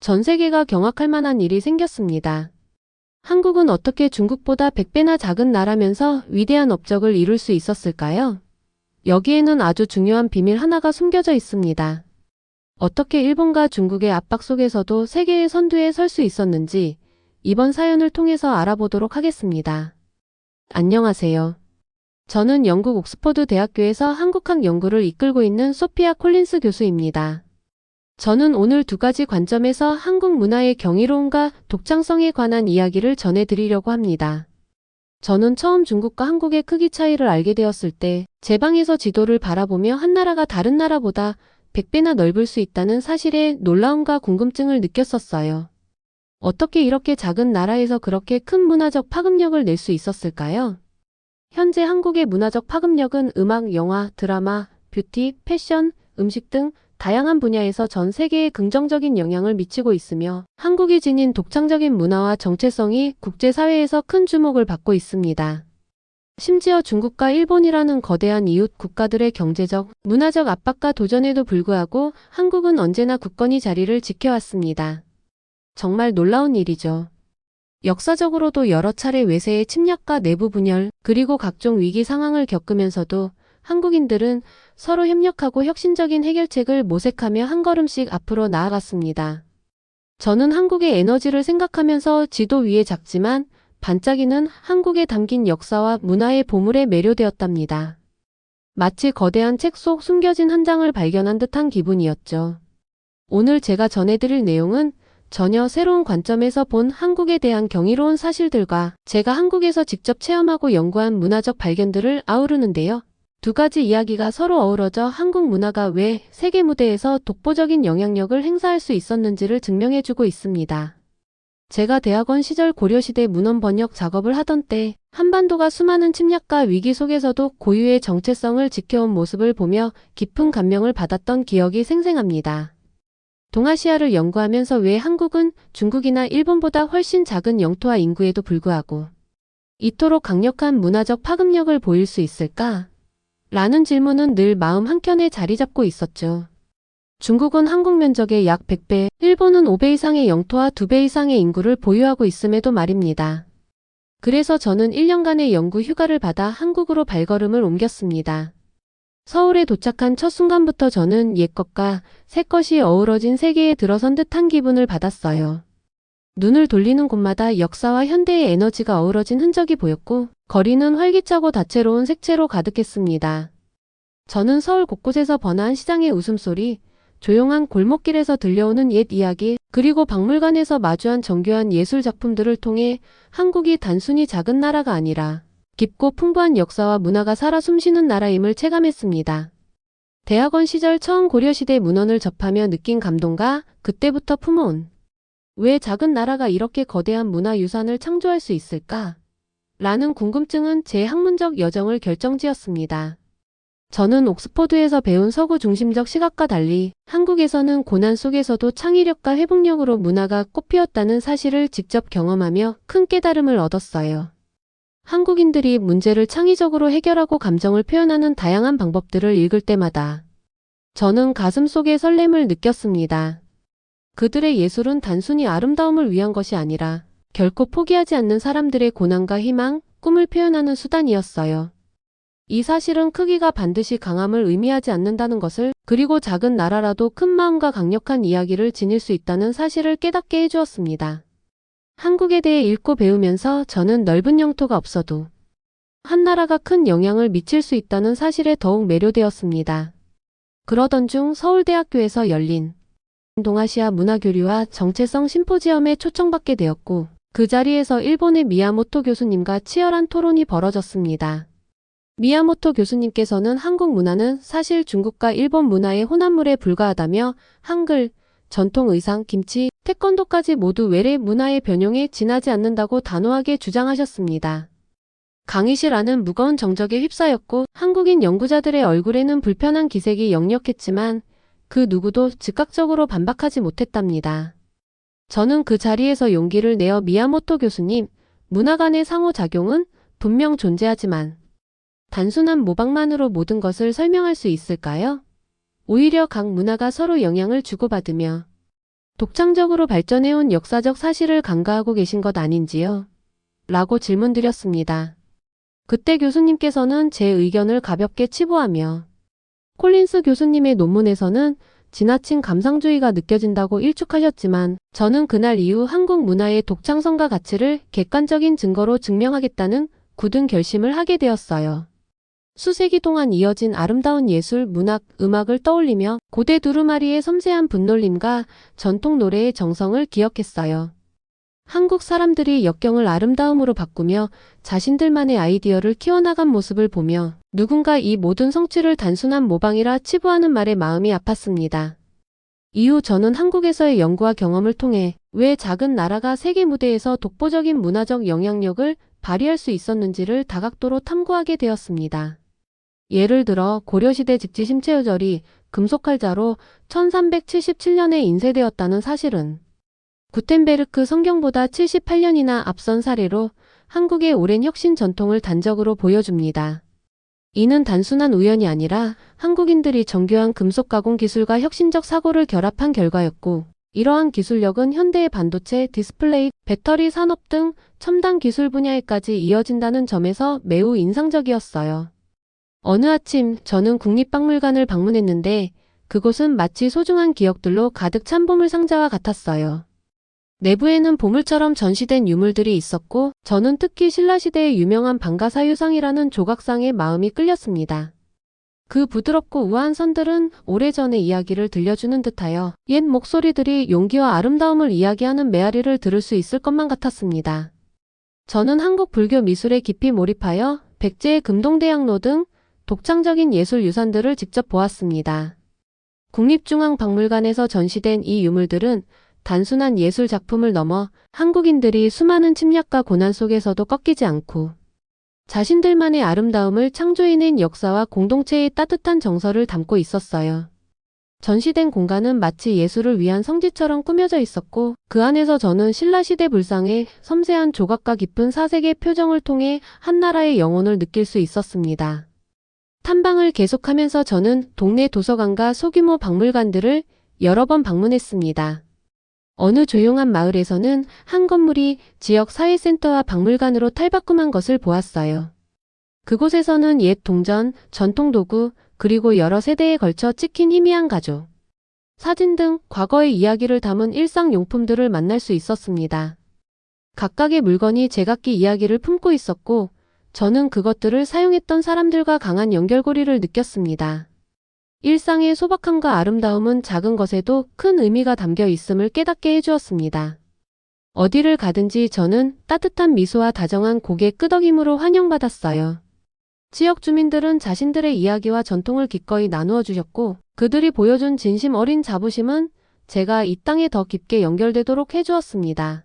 전 세계가 경악할 만한 일이 생겼습니다. 한국은 어떻게 중국보다 100배나 작은 나라면서 위대한 업적을 이룰 수 있었을까요? 여기에는 아주 중요한 비밀 하나가 숨겨져 있습니다. 어떻게 일본과 중국의 압박 속에서도 세계의 선두에 설 수 있었는지 이번 사연을 통해서 알아보도록 하겠습니다. 안녕하세요. 저는 영국 옥스퍼드 대학교에서 한국학 연구를 이끌고 있는 소피아 콜린스 교수입니다. 저는 오늘 두 가지 관점에서 한국 문화의 경이로움과 독창성에 관한 이야기를 전해드리려고 합니다. 저는 처음 중국과 한국의 크기 차이를 알게 되었을 때 제 방에서 지도를 바라보며 한 나라가 다른 나라보다 100배나 넓을 수 있다는 사실에 놀라움과 궁금증을 느꼈었어요. 어떻게 이렇게 작은 나라에서 그렇게 큰 문화적 파급력을 낼 수 있었을까요? 현재 한국의 문화적 파급력은 음악, 영화, 드라마, 뷰티, 패션, 음식 등 다양한 분야에서 전 세계에 긍정적인 영향을 미치고 있으며 한국이 지닌 독창적인 문화와 정체성이 국제사회에서 큰 주목을 받고 있습니다. 심지어 중국과 일본이라는 거대한 이웃 국가들의 경제적, 문화적 압박과 도전에도 불구하고 한국은 언제나 굳건히 자리를 지켜왔습니다. 정말 놀라운 일이죠. 역사적으로도 여러 차례 외세의 침략과 내부 분열, 그리고 각종 위기 상황을 겪으면서도 한국인들은 서로 협력하고 혁신적인 해결책을 모색하며 한 걸음씩 앞으로 나아갔습니다. 저는 한국의 에너지를 생각하면서 지도 위에 작지만 반짝이는 한국에 담긴 역사와 문화의 보물에 매료되었답니다. 마치 거대한 책 속 숨겨진 한 장을 발견한 듯한 기분이었죠. 오늘 제가 전해드릴 내용은 전혀 새로운 관점에서 본 한국에 대한 경이로운 사실들과 제가 한국에서 직접 체험하고 연구한 문화적 발견들을 아우르는데요. 두 가지 이야기가 서로 어우러져 한국 문화가 왜 세계 무대에서 독보적인 영향력을 행사할 수 있었는지를 증명해주고 있습니다. 제가 대학원 시절 고려시대 문헌 번역 작업을 하던 때 한반도가 수많은 침략과 위기 속에서도 고유의 정체성을 지켜온 모습을 보며 깊은 감명을 받았던 기억이 생생합니다. 동아시아를 연구하면서 왜 한국은 중국이나 일본보다 훨씬 작은 영토와 인구에도 불구하고 이토록 강력한 문화적 파급력을 보일 수 있을까? 라는 질문은 늘 마음 한켠에 자리 잡고 있었죠. 중국은 한국 면적의 약 100배, 일본은 5배 이상의 영토와 2배 이상의 인구를 보유하고 있음에도 말입니다. 그래서 저는 1년간의 연구 휴가를 받아 한국으로 발걸음을 옮겼습니다. 서울에 도착한 첫 순간부터 저는 옛것과 새것이 어우러진 세계에 들어선 듯한 기분을 받았어요. 눈을 돌리는 곳마다 역사와 현대의 에너지가 어우러진 흔적이 보였고 거리는 활기차고 다채로운 색채로 가득했습니다. 저는 서울 곳곳에서 번화한 시장의 웃음소리, 조용한 골목길에서 들려오는 옛 이야기, 그리고 박물관에서 마주한 정교한 예술 작품들을 통해 한국이 단순히 작은 나라가 아니라 깊고 풍부한 역사와 문화가 살아 숨쉬는 나라임을 체감했습니다. 대학원 시절 처음 고려시대 문헌을 접하며 느낀 감동과 그때부터 품어온 왜 작은 나라가 이렇게 거대한 문화유산을 창조할 수 있을까? 라는 궁금증은 제 학문적 여정을 결정지었습니다. 저는 옥스퍼드에서 배운 서구 중심적 시각과 달리 한국에서는 고난 속에서도 창의력과 회복력으로 문화가 꽃피웠다는 사실을 직접 경험하며 큰 깨달음을 얻었어요. 한국인들이 문제를 창의적으로 해결하고 감정을 표현하는 다양한 방법들을 읽을 때마다 저는 가슴속에 설렘을 느꼈습니다. 그들의 예술은 단순히 아름다움을 위한 것이 아니라 결코 포기하지 않는 사람들의 고난과 희망, 꿈을 표현하는 수단이었어요. 이 사실은 크기가 반드시 강함을 의미하지 않는다는 것을, 그리고 작은 나라라도 큰 마음과 강력한 이야기를 지닐 수 있다는 사실을 깨닫게 해주었습니다. 한국에 대해 읽고 배우면서 저는 넓은 영토가 없어도 한 나라가 큰 영향을 미칠 수 있다는 사실에 더욱 매료되었습니다. 그러던 중 서울대학교에서 열린 동아시아 문화교류와 정체성 심포지엄에 초청받게 되었고 그 자리에서 일본의 미야모토 교수님과 치열한 토론이 벌어졌습니다. 미야모토 교수님께서는 한국 문화는 사실 중국과 일본 문화의 혼합물에 불과하다며 한글, 전통 의상, 김치, 태권도까지 모두 외래 문화의 변형에 지나지 않는다고 단호하게 주장하셨습니다. 강의실 안은 무거운 정적에 휩싸였고 한국인 연구자들의 얼굴에는 불편한 기색이 역력했지만 그 누구도 즉각적으로 반박하지 못했답니다. 저는 그 자리에서 용기를 내어 미야모토 교수님, 문화 간의 상호작용은 분명 존재하지만 단순한 모방만으로 모든 것을 설명할 수 있을까요? 오히려 각 문화가 서로 영향을 주고받으며 독창적으로 발전해온 역사적 사실을 간과하고 계신 것 아닌지요? 라고 질문드렸습니다. 그때 교수님께서는 제 의견을 가볍게 치부하며 콜린스 교수님의 논문에서는 지나친 감상주의가 느껴진다고 일축하셨지만 저는 그날 이후 한국 문화의 독창성과 가치를 객관적인 증거로 증명하겠다는 굳은 결심을 하게 되었어요. 수세기 동안 이어진 아름다운 예술, 문학, 음악을 떠올리며 고대 두루마리의 섬세한 분놀림과 전통 노래의 정성을 기억했어요. 한국 사람들이 역경을 아름다움으로 바꾸며 자신들만의 아이디어를 키워나간 모습을 보며 누군가 이 모든 성취를 단순한 모방이라 치부하는 말에 마음이 아팠습니다. 이후 저는 한국에서의 연구와 경험을 통해 왜 작은 나라가 세계 무대에서 독보적인 문화적 영향력을 발휘할 수 있었는지를 다각도로 탐구하게 되었습니다. 예를 들어 고려시대 직지심체유절이 금속칼자로 1377년에 인쇄되었다는 사실은 구텐베르크 성경보다 78년이나 앞선 사례로 한국의 오랜 혁신 전통을 단적으로 보여줍니다. 이는 단순한 우연이 아니라 한국인들이 정교한 금속 가공 기술과 혁신적 사고를 결합한 결과였고, 이러한 기술력은 현대의 반도체, 디스플레이, 배터리 산업 등 첨단 기술 분야에까지 이어진다는 점에서 매우 인상적이었어요. 어느 아침 저는 국립박물관을 방문했는데 그곳은 마치 소중한 기억들로 가득 찬 보물 상자와 같았어요. 내부에는 보물처럼 전시된 유물들이 있었고 저는 특히 신라시대의 유명한 방가사유상이라는 조각상에 마음이 끌렸습니다. 그 부드럽고 우아한 선들은 오래전의 이야기를 들려주는 듯하여 옛 목소리들이 용기와 아름다움을 이야기하는 메아리를 들을 수 있을 것만 같았습니다. 저는 한국 불교 미술에 깊이 몰입하여 백제의 금동대학로 등 독창적인 예술 유산들을 직접 보았습니다. 국립중앙박물관에서 전시된 이 유물들은 단순한 예술 작품을 넘어 한국인들이 수많은 침략과 고난 속에서도 꺾이지 않고 자신들만의 아름다움을 창조해낸 역사와 공동체의 따뜻한 정서를 담고 있었어요. 전시된 공간은 마치 예술을 위한 성지처럼 꾸며져 있었고 그 안에서 저는 신라시대 불상의 섬세한 조각과 깊은 사색의 표정을 통해 한나라의 영혼을 느낄 수 있었습니다. 탐방을 계속하면서 저는 동네 도서관과 소규모 박물관들을 여러 번 방문했습니다. 어느 조용한 마을에서는 한 건물이 지역 사회센터와 박물관으로 탈바꿈한 것을 보았어요. 그곳에서는 옛 동전, 전통도구, 그리고 여러 세대에 걸쳐 찍힌 희미한 가족, 사진 등 과거의 이야기를 담은 일상용품들을 만날 수 있었습니다. 각각의 물건이 제각기 이야기를 품고 있었고 저는 그것들을 사용했던 사람들과 강한 연결고리를 느꼈습니다. 일상의 소박함과 아름다움은 작은 것에도 큰 의미가 담겨 있음을 깨닫게 해주었습니다. 어디를 가든지 저는 따뜻한 미소와 다정한 고개 끄덕임으로 환영받았어요. 지역 주민들은 자신들의 이야기와 전통을 기꺼이 나누어 주셨고 그들이 보여준 진심 어린 자부심은 제가 이 땅에 더 깊게 연결되도록 해주었습니다.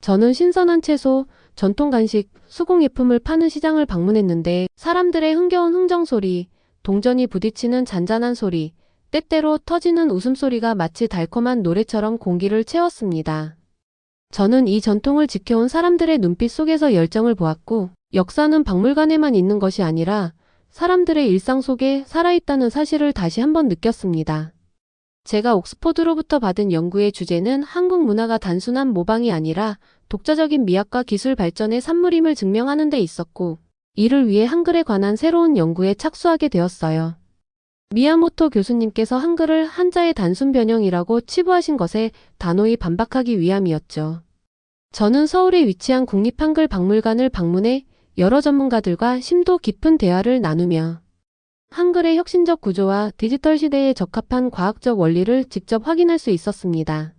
저는 신선한 채소, 전통 간식, 수공예품을 파는 시장을 방문했는데 사람들의 흥겨운 흥정소리, 동전이 부딪히는 잔잔한 소리, 때때로 터지는 웃음소리가 마치 달콤한 노래처럼 공기를 채웠습니다. 저는 이 전통을 지켜온 사람들의 눈빛 속에서 열정을 보았고 역사는 박물관에만 있는 것이 아니라 사람들의 일상 속에 살아있다는 사실을 다시 한번 느꼈습니다. 제가 옥스퍼드로부터 받은 연구의 주제는 한국 문화가 단순한 모방이 아니라 독자적인 미학과 기술 발전의 산물임을 증명하는 데 있었고 이를 위해 한글에 관한 새로운 연구에 착수하게 되었어요. 미야모토 교수님께서 한글을 한자의 단순 변형이라고 치부하신 것에 단호히 반박하기 위함이었죠. 저는 서울에 위치한 국립한글박물관을 방문해 여러 전문가들과 심도 깊은 대화를 나누며 한글의 혁신적 구조와 디지털 시대에 적합한 과학적 원리를 직접 확인할 수 있었습니다.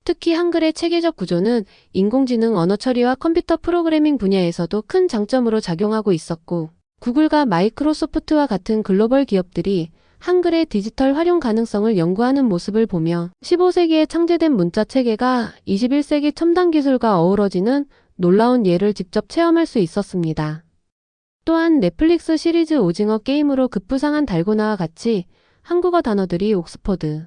특히 한글의 체계적 구조는 인공지능 언어 처리와 컴퓨터 프로그래밍 분야에서도 큰 장점으로 작용하고 있었고 구글과 마이크로소프트와 같은 글로벌 기업들이 한글의 디지털 활용 가능성을 연구하는 모습을 보며 15세기에 창제된 문자 체계가 21세기 첨단 기술과 어우러지는 놀라운 예를 직접 체험할 수 있었습니다. 또한 넷플릭스 시리즈 오징어 게임으로 급부상한 달고나와 같이 한국어 단어들이 옥스퍼드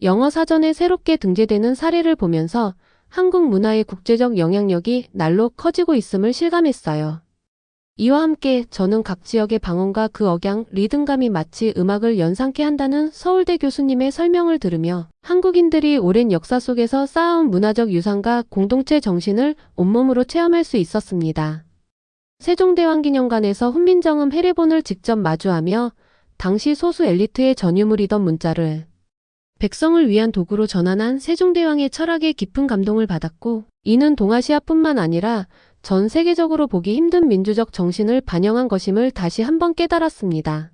영어 사전에 새롭게 등재되는 사례를 보면서 한국 문화의 국제적 영향력이 날로 커지고 있음을 실감했어요. 이와 함께 저는 각 지역의 방언과 그 억양, 리듬감이 마치 음악을 연상케 한다는 서울대 교수님의 설명을 들으며 한국인들이 오랜 역사 속에서 쌓아온 문화적 유산과 공동체 정신을 온몸으로 체험할 수 있었습니다. 세종대왕기념관에서 훈민정음 해례본을 직접 마주하며 당시 소수 엘리트의 전유물이던 문자를 백성을 위한 도구로 전환한 세종대왕의 철학에 깊은 감동을 받았고, 이는 동아시아뿐만 아니라 전 세계적으로 보기 힘든 민주적 정신을 반영한 것임을 다시 한번 깨달았습니다.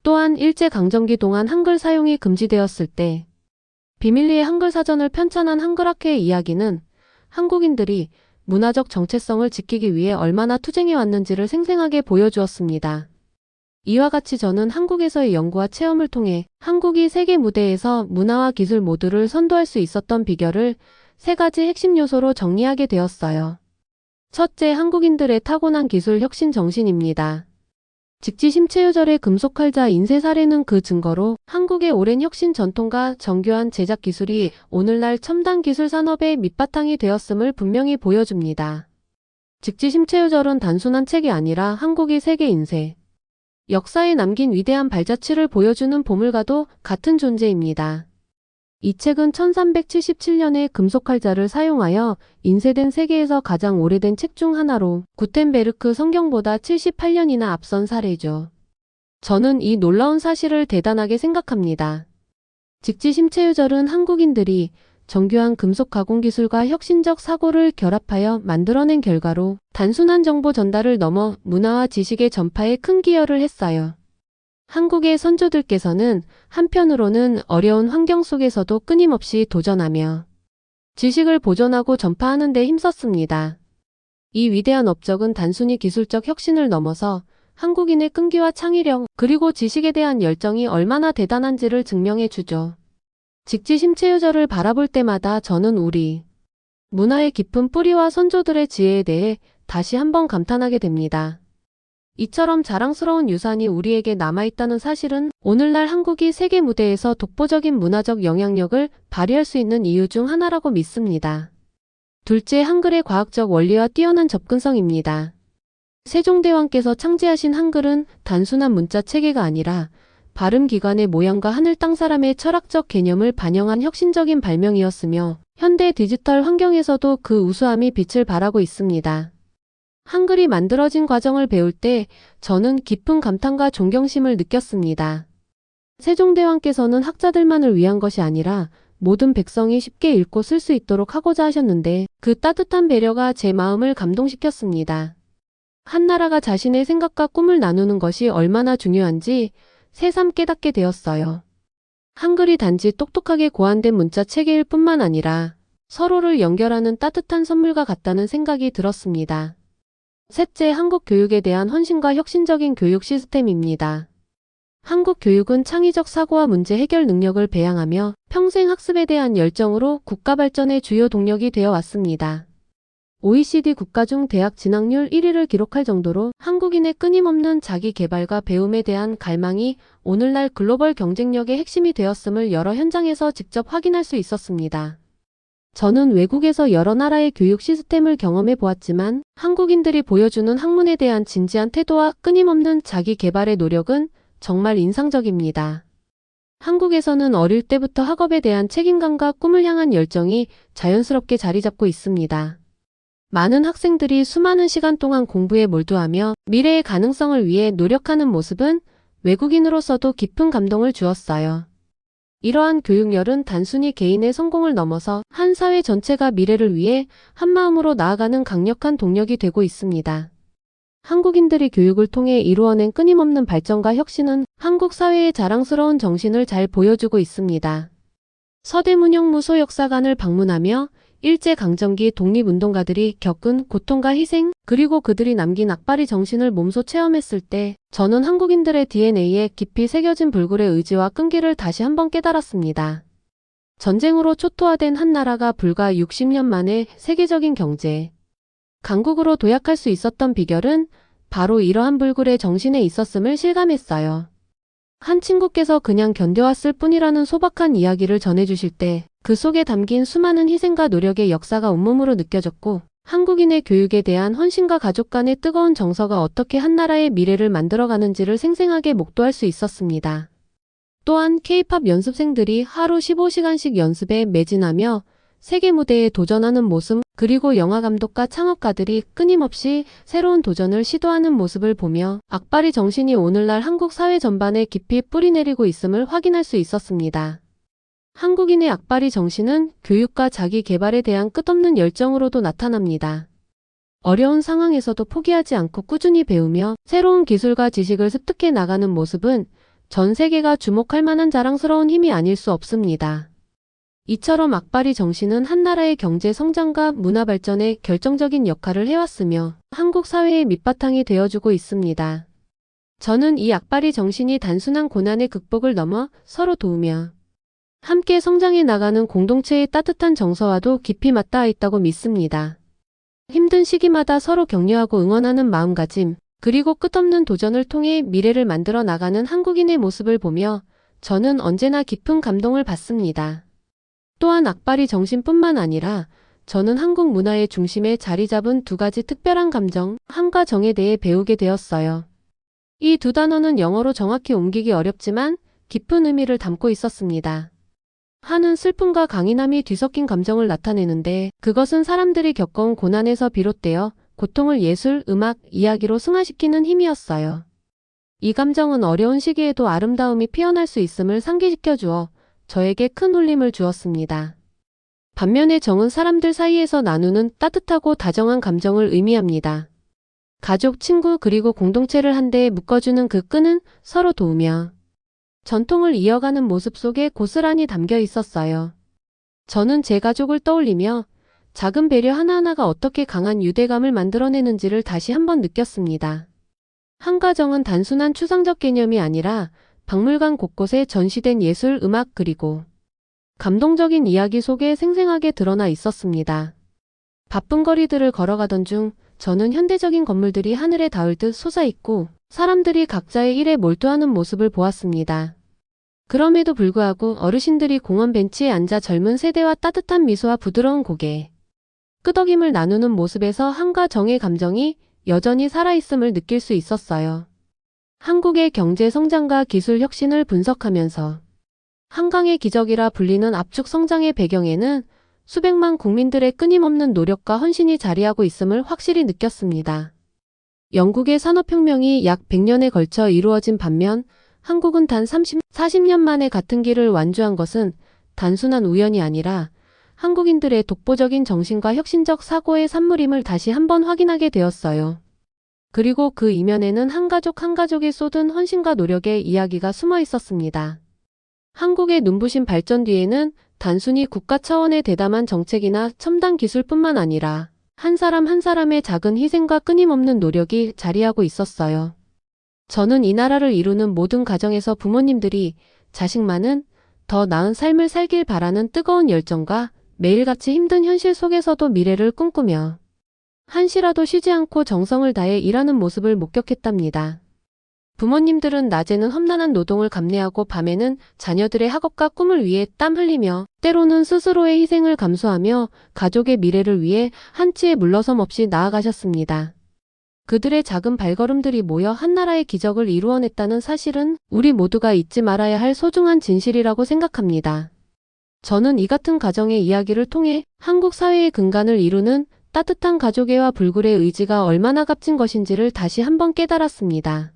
또한 일제강점기 동안 한글 사용이 금지되었을 때 비밀리에 한글 사전을 편찬한 한글학회의 이야기는 한국인들이 문화적 정체성을 지키기 위해 얼마나 투쟁해 왔는지를 생생하게 보여주었습니다. 이와 같이 저는 한국에서의 연구와 체험을 통해 한국이 세계 무대에서 문화와 기술 모두를 선도할 수 있었던 비결을 3가지 핵심 요소로 정리하게 되었어요. 첫째, 한국인들의 타고난 기술 혁신 정신입니다. 직지심체유절의 금속칼자 인쇄 사례는 그 증거로 한국의 오랜 혁신 전통과 정교한 제작 기술이 오늘날 첨단 기술 산업의 밑바탕이 되었음을 분명히 보여줍니다. 직지심체유절은 단순한 책이 아니라 한국이 세계 인쇄, 역사에 남긴 위대한 발자취를 보여주는 보물과도 같은 존재입니다. 이 책은 1377년에 금속칼자를 사용하여 인쇄된 세계에서 가장 오래된 책 중 하나로 구텐베르크 성경보다 78년이나 앞선 사례죠. 저는 이 놀라운 사실을 대단하게 생각합니다. 직지심체유절은 한국인들이 정교한 금속 가공 기술과 혁신적 사고를 결합하여 만들어낸 결과로 단순한 정보 전달을 넘어 문화와 지식의 전파에 큰 기여를 했어요. 한국의 선조들께서는 한편으로는 어려운 환경 속에서도 끊임없이 도전하며 지식을 보존하고 전파하는 데 힘썼습니다. 이 위대한 업적은 단순히 기술적 혁신을 넘어서 한국인의 끈기와 창의력, 그리고 지식에 대한 열정이 얼마나 대단한지를 증명해 주죠. 직지심체유절을 바라볼 때마다 저는 우리 문화의 깊은 뿌리와 선조들의 지혜에 대해 다시 한번 감탄하게 됩니다. 이처럼 자랑스러운 유산이 우리에게 남아있다는 사실은 오늘날 한국이 세계 무대에서 독보적인 문화적 영향력을 발휘할 수 있는 이유 중 하나라고 믿습니다. 둘째, 한글의 과학적 원리와 뛰어난 접근성입니다. 세종대왕께서 창제하신 한글은 단순한 문자 체계가 아니라 발음 기관의 모양과 하늘 땅 사람의 철학적 개념을 반영한 혁신적인 발명이었으며 현대 디지털 환경에서도 그 우수함이 빛을 발하고 있습니다. 한글이 만들어진 과정을 배울 때 저는 깊은 감탄과 존경심을 느꼈습니다. 세종대왕께서는 학자들만을 위한 것이 아니라 모든 백성이 쉽게 읽고 쓸 수 있도록 하고자 하셨는데 그 따뜻한 배려가 제 마음을 감동시켰습니다. 한 나라가 자신의 생각과 꿈을 나누는 것이 얼마나 중요한지 새삼 깨닫게 되었어요. 한글이 단지 똑똑하게 고안된 문자 체계일 뿐만 아니라 서로를 연결하는 따뜻한 선물과 같다는 생각이 들었습니다. 셋째, 한국 교육에 대한 헌신과 혁신적인 교육 시스템입니다. 한국 교육은 창의적 사고와 문제 해결 능력을 배양하며 평생 학습에 대한 열정으로 국가 발전의 주요 동력이 되어 왔습니다. OECD 국가 중 대학 진학률 1위를 기록할 정도로 한국인의 끊임없는 자기 개발과 배움에 대한 갈망이 오늘날 글로벌 경쟁력의 핵심이 되었음을 여러 현장에서 직접 확인할 수 있었습니다. 저는 외국에서 여러 나라의 교육 시스템을 경험해 보았지만 한국인들이 보여주는 학문에 대한 진지한 태도와 끊임없는 자기 개발의 노력은 정말 인상적입니다. 한국에서는 어릴 때부터 학업에 대한 책임감과 꿈을 향한 열정이 자연스럽게 자리 잡고 있습니다. 많은 학생들이 수많은 시간 동안 공부에 몰두하며 미래의 가능성을 위해 노력하는 모습은 외국인으로서도 깊은 감동을 주었어요. 이러한 교육열은 단순히 개인의 성공을 넘어서 한 사회 전체가 미래를 위해 한마음으로 나아가는 강력한 동력이 되고 있습니다. 한국인들이 교육을 통해 이루어낸 끊임없는 발전과 혁신은 한국 사회의 자랑스러운 정신을 잘 보여주고 있습니다. 서대문형 소역사관을 방문하며 일제강점기 독립운동가들이 겪은 고통과 희생, 그리고 그들이 남긴 악바리 정신을 몸소 체험했을 때 저는 한국인들의 DNA에 깊이 새겨진 불굴의 의지와 끈기를 다시 한번 깨달았습니다. 전쟁으로 초토화된 한 나라가 불과 60년 만에 세계적인 경제 강국으로 도약할 수 있었던 비결은 바로 이러한 불굴의 정신에 있었음을 실감했어요. 한 친구께서 그냥 견뎌왔을 뿐이라는 소박한 이야기를 전해주실 때 그 속에 담긴 수많은 희생과 노력의 역사가 온몸으로 느껴졌고 한국인의 교육에 대한 헌신과 가족 간의 뜨거운 정서가 어떻게 한 나라의 미래를 만들어가는지를 생생하게 목도할 수 있었습니다. 또한 K-팝 연습생들이 하루 15시간씩 연습에 매진하며 세계 무대에 도전하는 모습, 그리고 영화 감독과 창업가들이 끊임없이 새로운 도전을 시도하는 모습을 보며 악바리 정신이 오늘날 한국 사회 전반에 깊이 뿌리내리고 있음을 확인할 수 있었습니다. 한국인의 악바리 정신은 교육과 자기 개발에 대한 끝없는 열정으로도 나타납니다. 어려운 상황에서도 포기하지 않고 꾸준히 배우며 새로운 기술과 지식을 습득해 나가는 모습은 전 세계가 주목할 만한 자랑스러운 힘이 아닐 수 없습니다. 이처럼 악바리 정신은 한 나라의 경제 성장과 문화 발전에 결정적인 역할을 해왔으며 한국 사회의 밑바탕이 되어주고 있습니다. 저는 이 악바리 정신이 단순한 고난의 극복을 넘어 서로 도우며 함께 성장해 나가는 공동체의 따뜻한 정서와도 깊이 맞닿아 있다고 믿습니다. 힘든 시기마다 서로 격려하고 응원하는 마음가짐, 그리고 끝없는 도전을 통해 미래를 만들어 나가는 한국인의 모습을 보며 저는 언제나 깊은 감동을 받습니다. 또한 악바리 정신뿐만 아니라 저는 한국 문화의 중심에 자리 잡은 두 가지 특별한 감정, 한과 정에 대해 배우게 되었어요. 이 두 단어는 영어로 정확히 옮기기 어렵지만 깊은 의미를 담고 있었습니다. 한은 슬픔과 강인함이 뒤섞인 감정을 나타내는데 그것은 사람들이 겪어온 고난에서 비롯되어 고통을 예술, 음악, 이야기로 승화시키는 힘이었어요. 이 감정은 어려운 시기에도 아름다움이 피어날 수 있음을 상기시켜 주어 저에게 큰 울림을 주었습니다. 반면에 정은 사람들 사이에서 나누는 따뜻하고 다정한 감정을 의미합니다. 가족, 친구, 그리고 공동체를 한데에 묶어주는 그 끈은 서로 도우며 전통을 이어가는 모습 속에 고스란히 담겨 있었어요. 저는 제 가족을 떠올리며 작은 배려 하나하나가 어떻게 강한 유대감을 만들어내는지를 다시 한번 느꼈습니다. 한가정은 단순한 추상적 개념이 아니라 박물관 곳곳에 전시된 예술, 음악, 그리고 감동적인 이야기 속에 생생하게 드러나 있었습니다. 바쁜 거리들을 걸어가던 중 저는 현대적인 건물들이 하늘에 닿을 듯 솟아있고 사람들이 각자의 일에 몰두하는 모습을 보았습니다. 그럼에도 불구하고 어르신들이 공원 벤치에 앉아 젊은 세대와 따뜻한 미소와 부드러운 고개, 끄덕임을 나누는 모습에서 한과 정의 감정이 여전히 살아있음을 느낄 수 있었어요. 한국의 경제 성장과 기술 혁신을 분석하면서 한강의 기적이라 불리는 압축 성장의 배경에는 수백만 국민들의 끊임없는 노력과 헌신이 자리하고 있음을 확실히 느꼈습니다. 영국의 산업혁명이 약 100년에 걸쳐 이루어진 반면 한국은 단 40년 만에 같은 길을 완주한 것은 단순한 우연이 아니라 한국인들의 독보적인 정신과 혁신적 사고의 산물임을 다시 한번 확인하게 되었어요. 그리고 그 이면에는 한 가족이 쏟은 헌신과 노력의 이야기가 숨어 있었습니다. 한국의 눈부신 발전 뒤에는 단순히 국가 차원의 대담한 정책이나 첨단 기술뿐만 아니라 한 사람 한 사람의 작은 희생과 끊임없는 노력이 자리하고 있었어요. 저는 이 나라를 이루는 모든 가정에서 부모님들이 자식만은 더 나은 삶을 살길 바라는 뜨거운 열정과 매일같이 힘든 현실 속에서도 미래를 꿈꾸며 한시라도 쉬지 않고 정성을 다해 일하는 모습을 목격했답니다. 부모님들은 낮에는 험난한 노동을 감내하고 밤에는 자녀들의 학업과 꿈을 위해 땀 흘리며 때로는 스스로의 희생을 감수하며 가족의 미래를 위해 한치의 물러섬 없이 나아가셨습니다. 그들의 작은 발걸음들이 모여 한 나라의 기적을 이루어냈다는 사실은 우리 모두가 잊지 말아야 할 소중한 진실이라고 생각합니다. 저는 이 같은 가정의 이야기를 통해 한국 사회의 근간을 이루는 따뜻한 가족애와 불굴의 의지가 얼마나 값진 것인지를 다시 한번 깨달았습니다.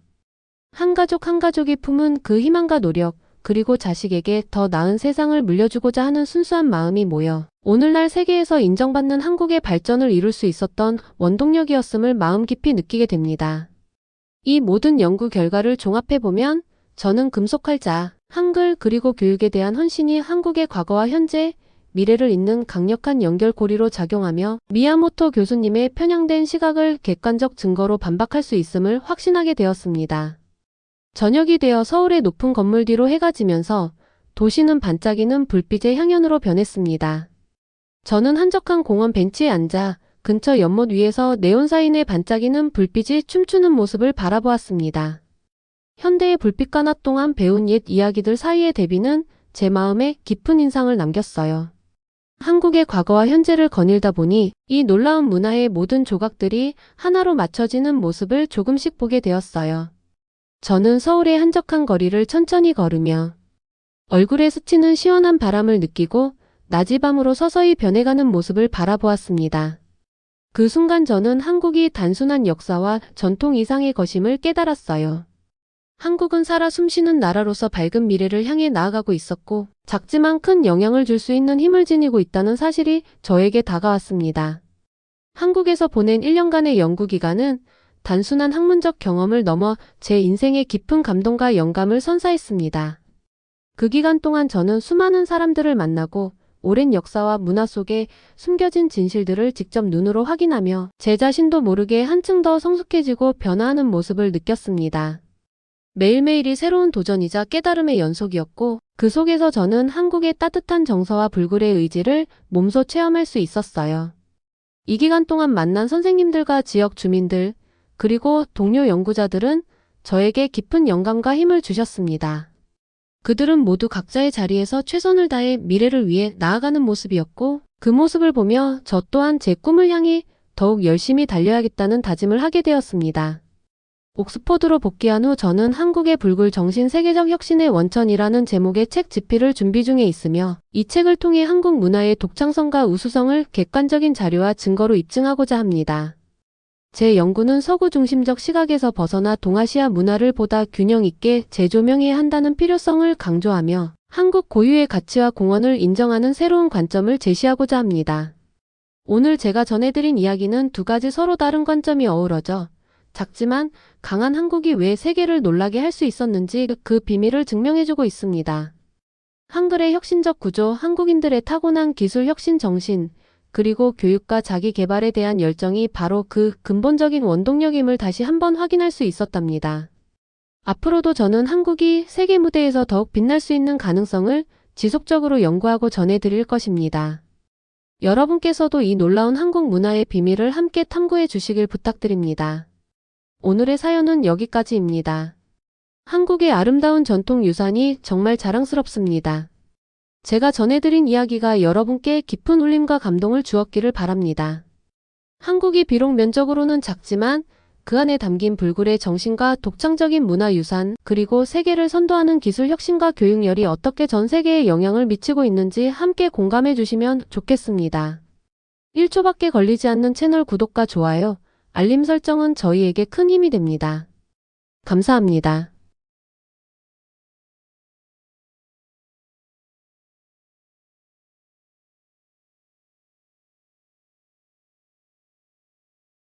한 가족이 품은 그 희망과 노력, 그리고 자식에게 더 나은 세상을 물려주고자 하는 순수한 마음이 모여 오늘날 세계에서 인정받는 한국의 발전을 이룰 수 있었던 원동력이었음을 마음 깊이 느끼게 됩니다. 이 모든 연구 결과를 종합해보면 저는 금속활자, 한글 그리고 교육에 대한 헌신이 한국의 과거와 현재, 미래를 잇는 강력한 연결고리로 작용하며 미야모토 교수님의 편향된 시각을 객관적 증거로 반박할 수 있음을 확신하게 되었습니다. 저녁이 되어 서울의 높은 건물 뒤로 해가 지면서 도시는 반짝이는 불빛의 향연으로 변했습니다. 저는 한적한 공원 벤치에 앉아 근처 연못 위에서 네온사인의 반짝이는 불빛이 춤추는 모습을 바라보았습니다. 현대의 불빛과 낮 동안 배운 옛 이야기들 사이의 대비는 제 마음에 깊은 인상을 남겼어요. 한국의 과거와 현재를 거닐다 보니 이 놀라운 문화의 모든 조각들이 하나로 맞춰지는 모습을 조금씩 보게 되었어요. 저는 서울의 한적한 거리를 천천히 걸으며 얼굴에 스치는 시원한 바람을 느끼고 낮이 밤으로 서서히 변해가는 모습을 바라보았습니다. 그 순간 저는 한국이 단순한 역사와 전통 이상의 것임을 깨달았어요. 한국은 살아 숨쉬는 나라로서 밝은 미래를 향해 나아가고 있었고 작지만 큰 영향을 줄 수 있는 힘을 지니고 있다는 사실이 저에게 다가왔습니다. 한국에서 보낸 1년간의 연구기간은 단순한 학문적 경험을 넘어 제 인생의 깊은 감동과 영감을 선사했습니다. 그 기간 동안 저는 수많은 사람들을 만나고 오랜 역사와 문화 속에 숨겨진 진실들을 직접 눈으로 확인하며 제 자신도 모르게 한층 더 성숙해지고 변화하는 모습을 느꼈습니다. 매일매일이 새로운 도전이자 깨달음의 연속이었고 그 속에서 저는 한국의 따뜻한 정서와 불굴의 의지를 몸소 체험할 수 있었어요. 이 기간 동안 만난 선생님들과 지역 주민들, 그리고 동료 연구자들은 저에게 깊은 영감과 힘을 주셨습니다. 그들은 모두 각자의 자리에서 최선을 다해 미래를 위해 나아가는 모습이었고 그 모습을 보며 저 또한 제 꿈을 향해 더욱 열심히 달려야겠다는 다짐을 하게 되었습니다. 옥스퍼드로 복귀한 후 저는 한국의 불굴 정신 세계적 혁신의 원천이라는 제목의 책 집필을 준비 중에 있으며 이 책을 통해 한국 문화의 독창성과 우수성을 객관적인 자료와 증거로 입증하고자 합니다. 제 연구는 서구 중심적 시각에서 벗어나 동아시아 문화를 보다 균형 있게 재조명해야 한다는 필요성을 강조하며 한국 고유의 가치와 공헌을 인정하는 새로운 관점을 제시하고자 합니다. 오늘 제가 전해드린 이야기는 두 가지 서로 다른 관점이 어우러져 작지만 강한 한국이 왜 세계를 놀라게 할 수 있었는지 그 비밀을 증명해주고 있습니다. 한글의 혁신적 구조, 한국인들의 타고난 기술 혁신 정신, 그리고 교육과 자기 개발에 대한 열정이 바로 그 근본적인 원동력임을 다시 한번 확인할 수 있었답니다. 앞으로도 저는 한국이 세계 무대에서 더욱 빛날 수 있는 가능성을 지속적으로 연구하고 전해드릴 것입니다. 여러분께서도 이 놀라운 한국 문화의 비밀을 함께 탐구해 주시길 부탁드립니다. 오늘의 사연은 여기까지입니다. 한국의 아름다운 전통 유산이 정말 자랑스럽습니다. 제가 전해드린 이야기가 여러분께 깊은 울림과 감동을 주었기를 바랍니다. 한국이 비록 면적으로는 작지만 그 안에 담긴 불굴의 정신과 독창적인 문화유산, 그리고 세계를 선도하는 기술 혁신과 교육열이 어떻게 전 세계에 영향을 미치고 있는지 함께 공감해 주시면 좋겠습니다. 1초밖에 걸리지 않는 채널 구독과 좋아요, 알림 설정은 저희에게 큰 힘이 됩니다. 감사합니다.